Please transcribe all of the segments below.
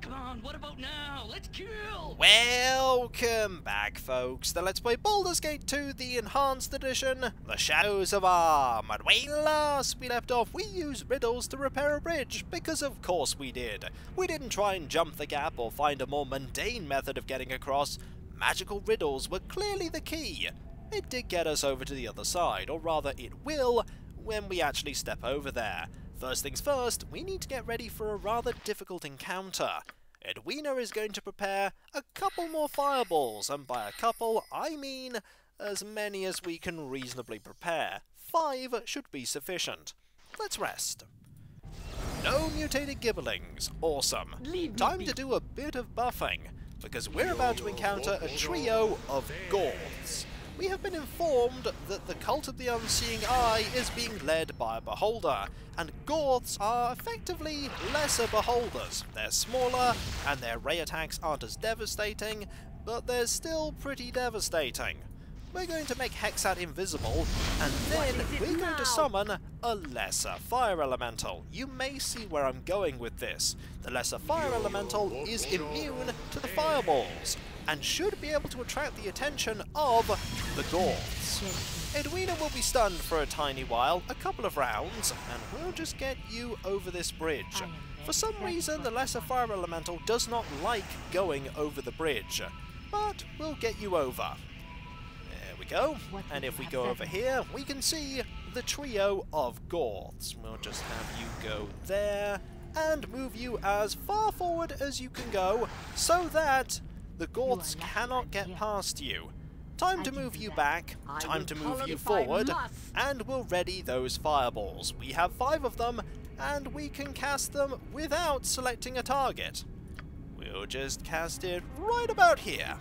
Come on, what about now? Let's kill! Welcome back, folks, to Let's Play Baldur's Gate 2, the Enhanced Edition, The Shadows of Arm. And when last we left off, we used riddles to repair a bridge, because of course we did. We didn't try and jump the gap or find a more mundane method of getting across. Magical riddles were clearly the key. It did get us over to the other side, or rather it will, when we actually step over there. First things first, we need to get ready for a rather difficult encounter. Edwina is going to prepare a couple more fireballs, and by a couple, I mean as many as we can reasonably prepare. 5 should be sufficient. Let's rest. No mutated gibberlings. Awesome. Time to do a bit of buffing, because we're about to encounter a trio of Gorths. We have been informed that the Cult of the Unseeing Eye is being led by a beholder, and Gorths are effectively lesser beholders. They're smaller, and their ray attacks aren't as devastating, but they're still pretty devastating. We're going to make Hexat invisible, and then we're going to summon a lesser fire elemental. You may see where I'm going with this. The lesser fire elemental is immune to the fireballs, and should be able to attract the attention of the Gorths. Edwina will be stunned for a tiny while, a couple of rounds, and we'll just get you over this bridge. For some reason, the lesser fire elemental does not like going over the bridge, but we'll get you over. There we go, and if we go over here, we can see the trio of Gorths. We'll just have you go there, and move you as far forward as you can go, so that the Gorths cannot get past you. Time to move you back, time to move you forward, and we'll ready those fireballs. We have 5 of them, and we can cast them without selecting a target. We'll just cast it right about here.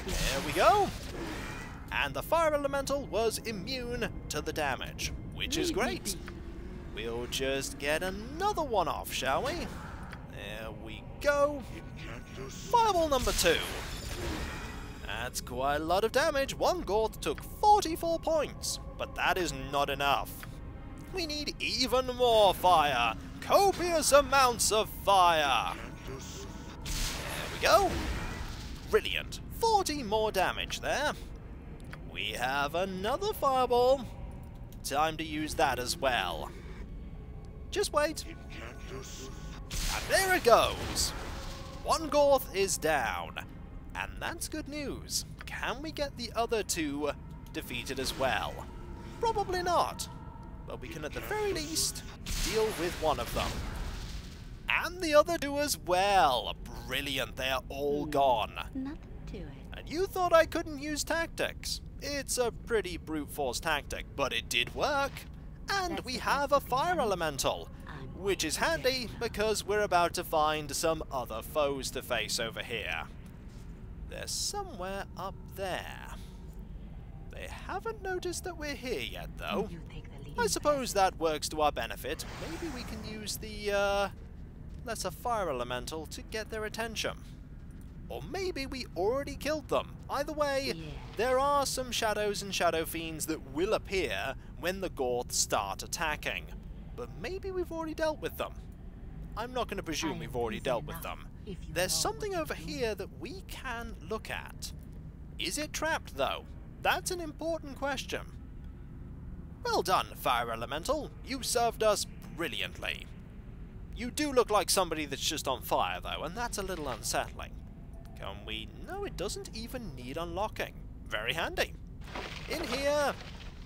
There we go. And the fire elemental was immune to the damage, which is great. We'll just get another one off, shall we? There we go. Fireball number 2. That's quite a lot of damage. One Gorth took 44 points, but that is not enough. We need even more fire. Copious amounts of fire. There we go. Brilliant. 40 more damage there. We have another fireball. Time to use that as well. Just wait. And there it goes. One Gorth is down. And that's good news. Can we get the other 2 defeated as well? Probably not. But we can at the very least deal with one of them. And the other 2 as well. Brilliant, they're all gone. Nothing to it. And you thought I couldn't use tactics. It's a pretty brute force tactic, but it did work. And we have a fire elemental, which is handy because we're about to find some other foes to face over here. They're somewhere up there. They haven't noticed that we're here yet, though. I suppose that works to our benefit. Maybe we can use the lesser fire elemental to get their attention. Or maybe we already killed them. Either way, there are some shadows and shadow fiends that will appear when the Gorths start attacking. But maybe we've already dealt with them. I'm not going to presume we've already dealt with them. There's something over here that we can look at. Is it trapped, though? That's an important question. Well done, Fire Elemental. You served us brilliantly. You do look like somebody that's just on fire, though, and that's a little unsettling. Can we... No, it doesn't even need unlocking. Very handy. In here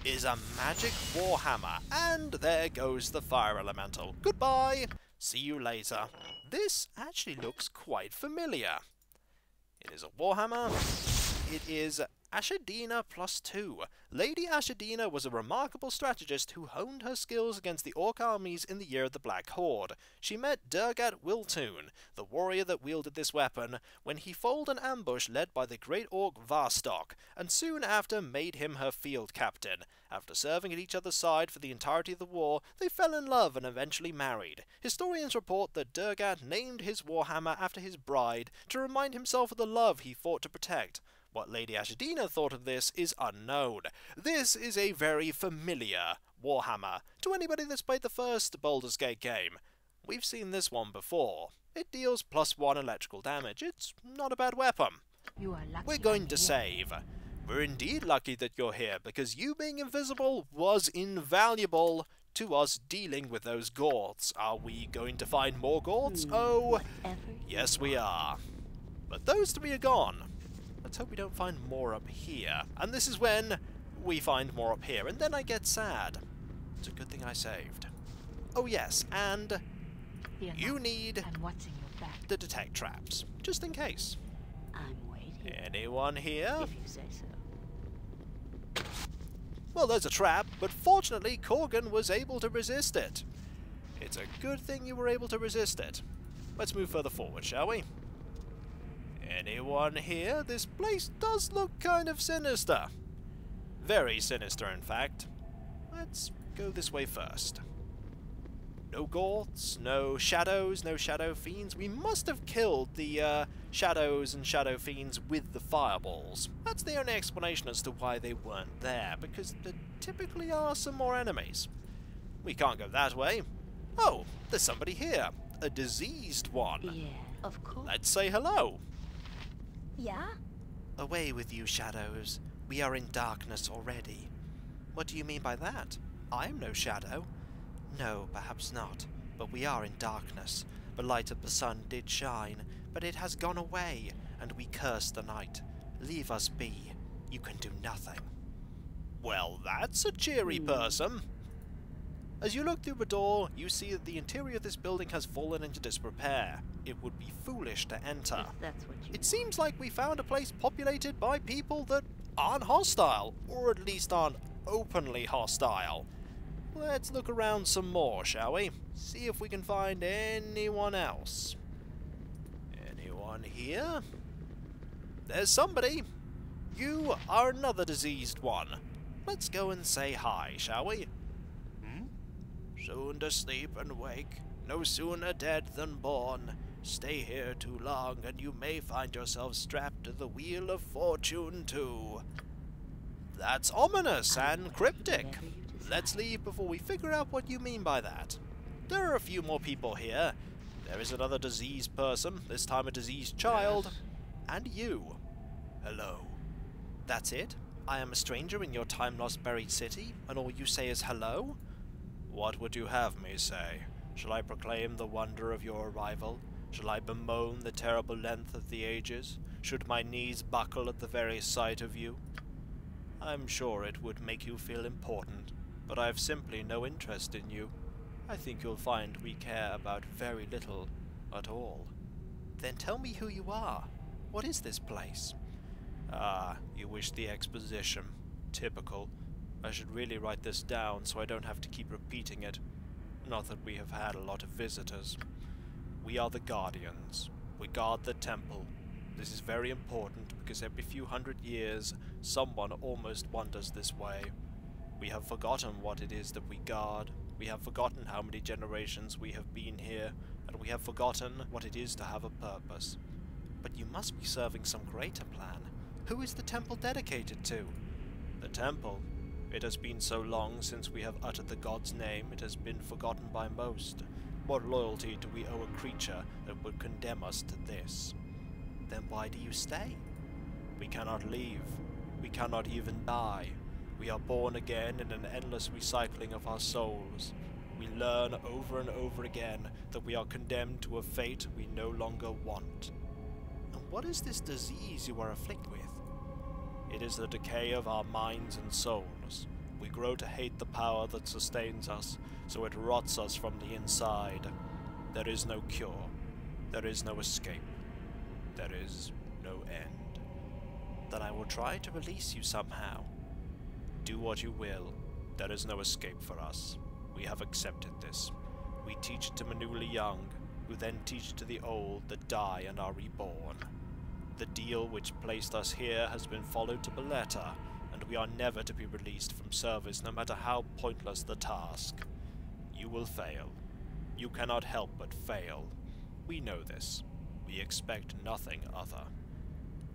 is a magic warhammer, and there goes the Fire Elemental. Goodbye! See you later. This actually looks quite familiar. It is a warhammer. It is Ashadina +2. Lady Ashadina was a remarkable strategist who honed her skills against the Orc armies in the year of the Black Horde. She met Durgat Wiltoon, the warrior that wielded this weapon, when he foiled an ambush led by the great Orc Varstok, and soon after made him her field captain. After serving at each other's side for the entirety of the war, they fell in love and eventually married. Historians report that Durgat named his warhammer after his bride to remind himself of the love he fought to protect. What Lady Ashadina thought of this is unknown. This is a very familiar warhammer to anybody that's played the first Baldur's Gate game. We've seen this one before. It deals +1 electrical damage. It's not a bad weapon. You are lucky. We're going to save. We're indeed lucky that you're here, because you being invisible was invaluable to us dealing with those Gorts. Are we going to find more Gorts? Oh, yes we are. But those 3 are gone. Let's hope we don't find more up here. And this is when we find more up here, and then I get sad. It's a good thing I saved. Oh yes, and you need the detect traps, just in case. I'm waiting. Anyone here? If you say so. Well, there's a trap, but fortunately Korgan was able to resist it. It's a good thing you were able to resist it. Let's move further forward, shall we? Anyone here? This place does look kind of sinister. Very sinister, in fact. Let's go this way first. No Gorts, no Shadows, no Shadow Fiends. We must have killed the Shadows and Shadow Fiends with the fireballs. That's the only explanation as to why they weren't there, because there typically are some more enemies. We can't go that way. Oh, there's somebody here. A diseased one. Yeah, of course. Let's say hello. Yeah? Away with you, Shadows. We are in darkness already. What do you mean by that? I am no shadow. No, perhaps not, but we are in darkness. The light of the sun did shine, but it has gone away, and we curse the night. Leave us be. You can do nothing. Well, that's a cheery person. As you look through the door, you see that the interior of this building has fallen into disrepair. It would be foolish to enter. If that's what you It seems like we found a place populated by people that aren't hostile, or at least aren't openly hostile. Let's look around some more, shall we? See if we can find anyone else. Anyone here? There's somebody! You are another diseased one. Let's go and say hi, shall we? Soon to sleep and wake, no sooner dead than born. Stay here too long and you may find yourself strapped to the wheel of fortune too. That's ominous and cryptic. Let's leave before we figure out what you mean by that. There are a few more people here. There is another diseased person, this time a diseased child, and you. Hello. That's it? I am a stranger in your time-lost buried city, and all you say is hello? What would you have me say? Shall I proclaim the wonder of your arrival? Shall I bemoan the terrible length of the ages? Should my knees buckle at the very sight of you? I'm sure it would make you feel important, but I have simply no interest in you. I think you'll find we care about very little at all. Then tell me who you are. What is this place? Ah, you wish the exposition. Typical. I should really write this down so I don't have to keep repeating it. Not that we have had a lot of visitors. We are the Guardians. We guard the temple. This is very important because every few hundred years someone almost wanders this way. We have forgotten what it is that we guard. We have forgotten how many generations we have been here, and we have forgotten what it is to have a purpose. But you must be serving some greater plan. Who is the temple dedicated to? The temple? It has been so long since we have uttered the god's name, it has been forgotten by most. What loyalty do we owe a creature that would condemn us to this? Then why do you stay? We cannot leave. We cannot even die. We are born again in an endless recycling of our souls. We learn over and over again that we are condemned to a fate we no longer want. And what is this disease you are afflicted with? It is the decay of our minds and souls. We grow to hate the power that sustains us, so it rots us from the inside. There is no cure. There is no escape. There is no end. Then I will try to release you somehow. Do what you will. There is no escape for us. We have accepted this. We teach it to the newly young, who then teach to the old that die and are reborn. The deal which placed us here has been followed to the letter, and we are never to be released from service no matter how pointless the task. You will fail. You cannot help but fail. We know this. We expect nothing other.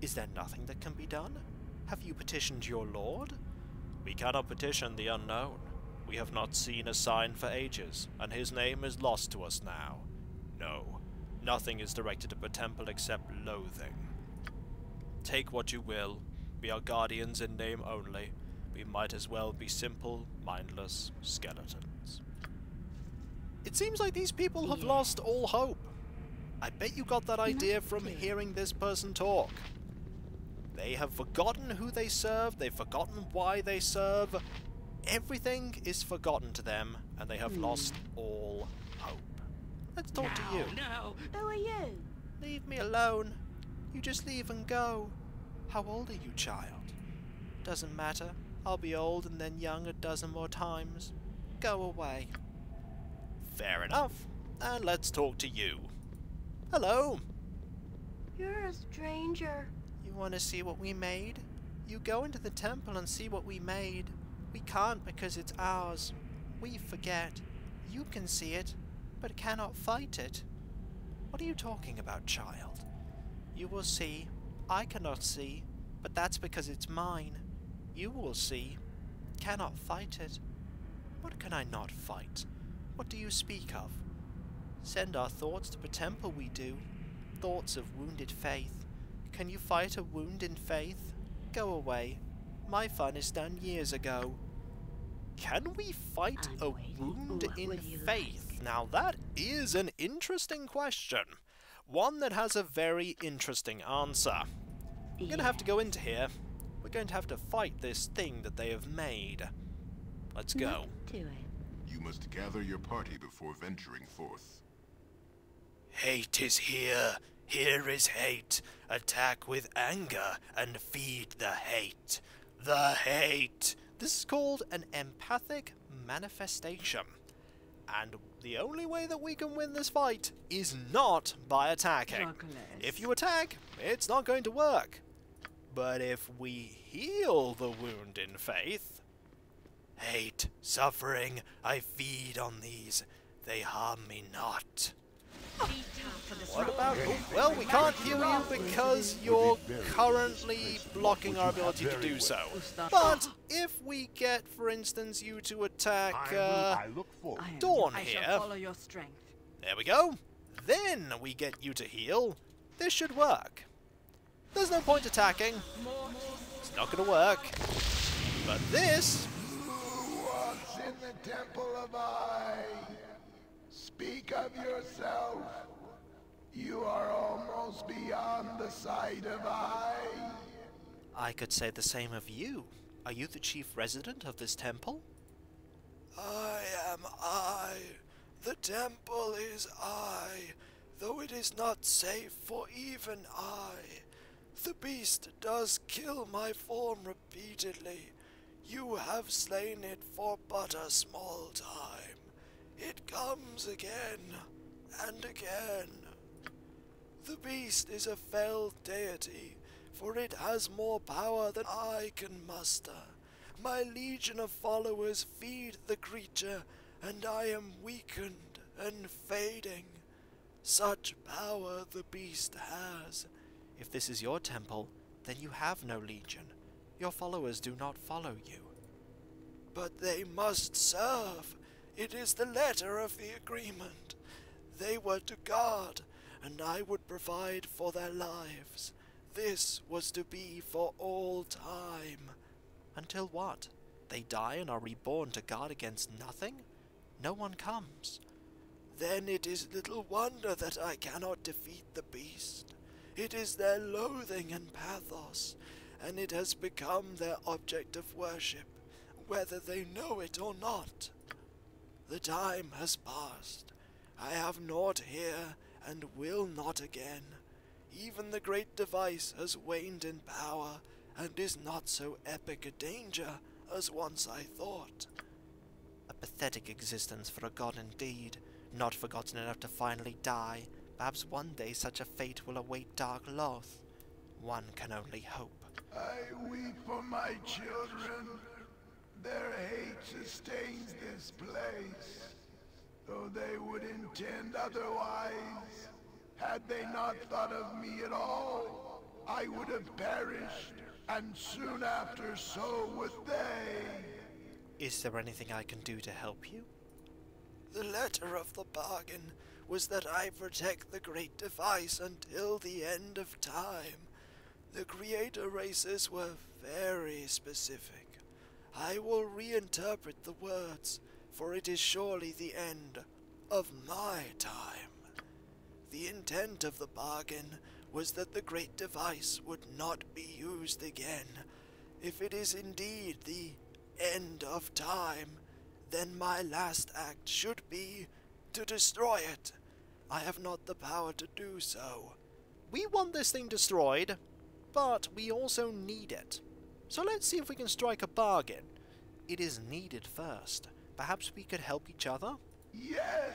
Is there nothing that can be done? Have you petitioned your lord? We cannot petition the unknown. We have not seen a sign for ages, and his name is lost to us now. No. Nothing is directed at a temple except loathing. Take what you will. We are guardians in name only. We might as well be simple, mindless skeletons. It seems like these people have lost all hope. I bet you got that idea from hearing this person talk. They have forgotten who they serve, they've forgotten why they serve. Everything is forgotten to them, and they have lost all hope. Let's talk to you. No. Who are you? Leave me alone. You just leave and go. How old are you, child? Doesn't matter. I'll be old and then young a dozen more times. Go away. Fair enough. And let's talk to you. Hello. You're a stranger. You want to see what we made? You go into the temple and see what we made. We can't because it's ours. We forget. You can see it, but cannot fight it. What are you talking about, child? You will see. I cannot see, but that's because it's mine. You will see. Cannot fight it. What can I not fight? What do you speak of? Send our thoughts to the temple we do. Thoughts of wounded faith. Can you fight a wound in faith? Go away. My fun is done years ago. Can we fight a wound in faith? Now that is an interesting question. One that has a very interesting answer. We're going to have to go into here. We're going to have to fight this thing that they have made. Let's go. Do it. You must gather your party before venturing forth. Hate is here. Here is hate. Attack with anger and feed the hate. The hate. This is called an empathic manifestation. And the only way that we can win this fight is not by attacking. If you attack, it's not going to work. But if we heal the wound in faith... Hate, suffering, I feed on these. They harm me not. What about... Oh, well, we can't heal you because you're currently blocking our ability to do so. But if we get, for instance, you to attack Dawn here... follow your strength. There we go. Then we get you to heal. This should work. There's no point attacking. It's not going to work. But this... Who walks in the temple of I? Speak of yourself. You are almost beyond the sight of I. I could say the same of you. Are you the chief resident of this temple? I am I. The temple is I, though it is not safe for even I. The beast does kill my form repeatedly. You have slain it for but a small time. It comes again and again. The beast is a fell deity, for it has more power than I can muster. My legion of followers feed the creature, and I am weakened and fading. Such power the beast has. If this is your temple, then you have no legion. Your followers do not follow you. But they must serve. It is the letter of the agreement. They were to guard, and I would provide for their lives. This was to be for all time. Until what? They die and are reborn to guard against nothing? No one comes. Then it is little wonder that I cannot defeat the beast. It is their loathing and pathos, and it has become their object of worship, whether they know it or not. The time has passed. I have naught here, and will not again. Even the great device has waned in power, and is not so epic a danger as once I thought. A pathetic existence for a god indeed, not forgotten enough to finally die. Perhaps one day such a fate will await Dark Loth. One can only hope. I weep for my children. Their hate sustains this place, though they would intend otherwise. Had they not thought of me at all, I would have perished, and soon after so would they. Is there anything I can do to help you? The letter of the bargain was that I protect the great device until the end of time. The creator races were very specific. I will reinterpret the words, for it is surely the end of my time. The intent of the bargain was that the great device would not be used again. If it is indeed the end of time, then my last act should be to destroy it. I have not the power to do so. We want this thing destroyed, but we also need it. So let's see if we can strike a bargain. It is needed first. Perhaps we could help each other? Yes!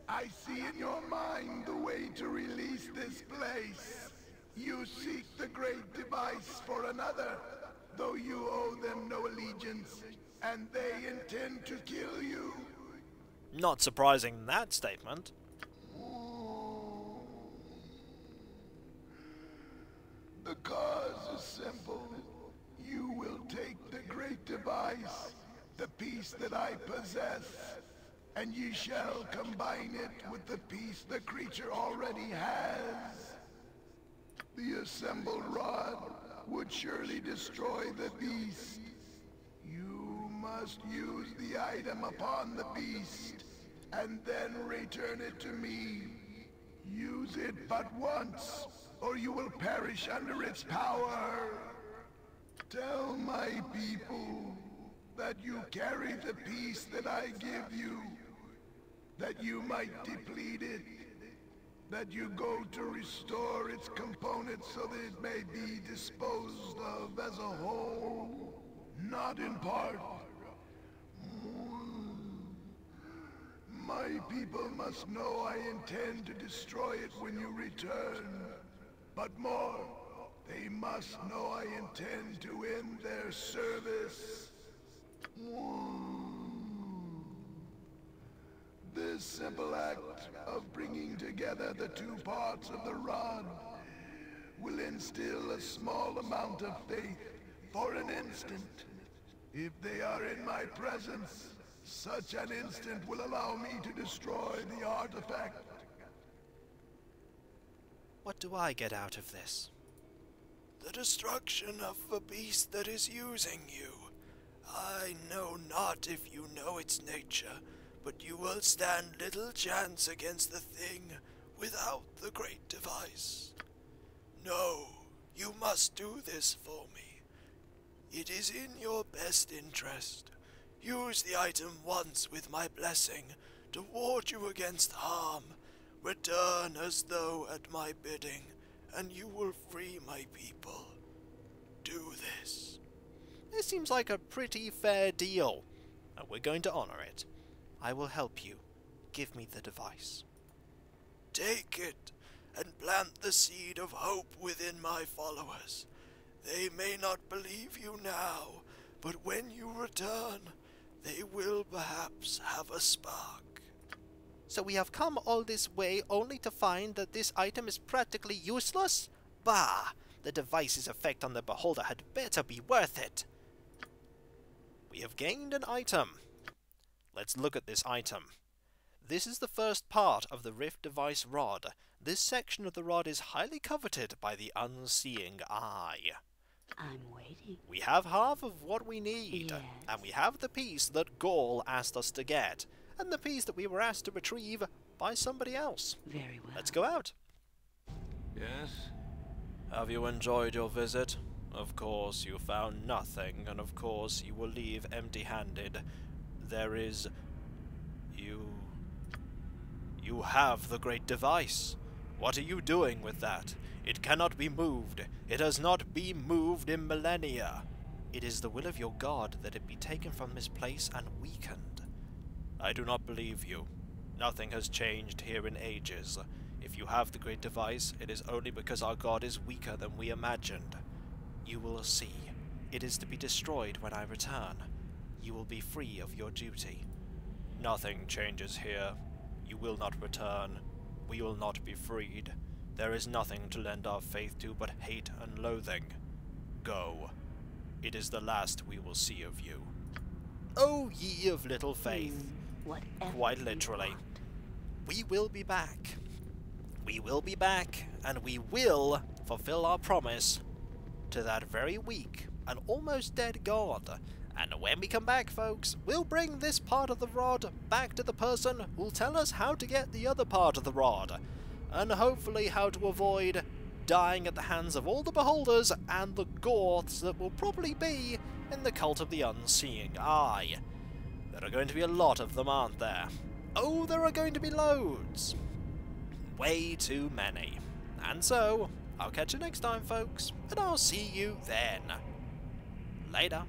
I see in your mind the way to release this place. You seek the great device for another, though you owe them no allegiance, and they intend to kill you. Not surprising, that statement. The cause is simple. You will take the great device, the piece that I possess, and ye shall combine it with the piece the creature already has. The assembled rod would surely destroy the beast. You must use the item upon the beast, and then return it to me. Use it but once, or you will perish under its power. Tell my people that you carry the piece that I give you, that you might deplete it, that you go to restore its components so that it may be disposed of as a whole, not in part. My people must know I intend to destroy it when you return. But more, they must know I intend to end their service. This simple act of bringing together the two parts of the rod will instill a small amount of faith for an instant. If they are in my presence, such an instant will allow me to destroy the artifact. What do I get out of this? The destruction of the beast that is using you. I know not if you know its nature, but you will stand little chance against the thing without the great device. No, you must do this for me. It is in your best interest. Use the item once with my blessing to ward you against harm. Return as though at my bidding, and you will free my people. Do this. This seems like a pretty fair deal, and we're going to honor it. I will help you. Give me the device. Take it, and plant the seed of hope within my followers. They may not believe you now, but when you return, they will perhaps have a spark. So we have come all this way only to find that this item is practically useless? Bah! The device's effect on the beholder had better be worth it. We have gained an item. Let's look at this item. This is the first part of the Rift device rod. This section of the rod is highly coveted by the unseeing eye. I'm waiting. We have half of what we need, Yes. and we have the piece that Gaul asked us to get, and the piece that we were asked to retrieve by somebody else. Very well. Let's go out. Yes? Have you enjoyed your visit? Of course you found nothing, and of course you will leave empty-handed. There is... You have the great device. What are you doing with that? It cannot be moved. It has not been moved in millennia. It is the will of your god that it be taken from this place and weakened. I do not believe you. Nothing has changed here in ages. If you have the great device, it is only because our god is weaker than we imagined. You will see. It is to be destroyed when I return. You will be free of your duty. Nothing changes here. You will not return. We will not be freed. There is nothing to lend our faith to but hate and loathing. Go. It is the last we will see of you. O ye of little faith. Whatever Quite you literally. want. we will be back. We will be back, and we will fulfill our promise to that very weak and almost dead god. And when we come back, folks, we'll bring this part of the rod back to the person who'll tell us how to get the other part of the rod, and hopefully how to avoid dying at the hands of all the beholders and the Gorths that will probably be in the Cult of the Unseeing Eye. There are going to be a lot of them, aren't there? Oh, there are going to be loads! Way too many. And so, I'll catch you next time, folks, and I'll see you then. Later.